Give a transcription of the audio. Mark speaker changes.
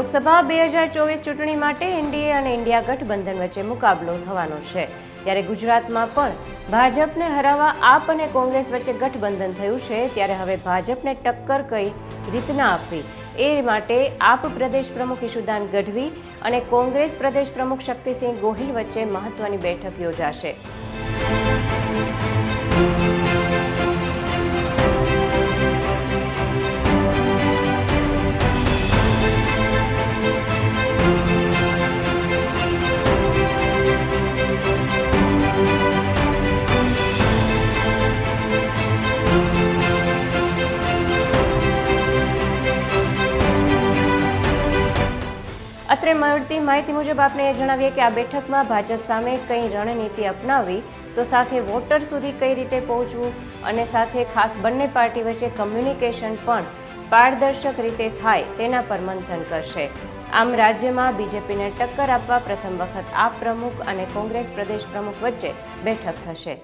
Speaker 1: લોકસભા 2024 ચૂંટણી માટે એનડીએ અને ઇન્ડિયા ગઠબંધન વચ્ચે મુકાબલો થવાનો છે, ત્યારે ગુજરાતમાં પણ ભાજપને હરાવવા આપ અને કોંગ્રેસ વચ્ચે ગઠબંધન થયું છે, ત્યારે હવે ભાજપને ટક્કર કઈ રીતના આપવી એ માટે આપ પ્રદેશ પ્રમુખ ઈશુદાન ગઢવી અને કોંગ્રેસ પ્રદેશ પ્રમુખ શક્તિસિંહ ગોહિલ વચ્ચે મહત્વની બેઠક યોજાશે। અત્રે મળતી માહિતી મુજબ આપને એ જણાવીએ કે આ બેઠકમાં ભાજપ સામે કઈ રણનીતિ અપનાવવી, તો સાથે વોટર સુધી કઈ રીતે પહોંચવું અને સાથે ખાસ બંને પાર્ટી વચ્ચે કમ્યુનિકેશન પણ પારદર્શક રીતે થાય તેના પર મંથન કરશે। આમ રાજ્યમાં બીજેપીને ટક્કર આપવા પ્રથમ વખત આપ પ્રમુખ અને કોંગ્રેસ પ્રદેશ પ્રમુખ વચ્ચે બેઠક થશે।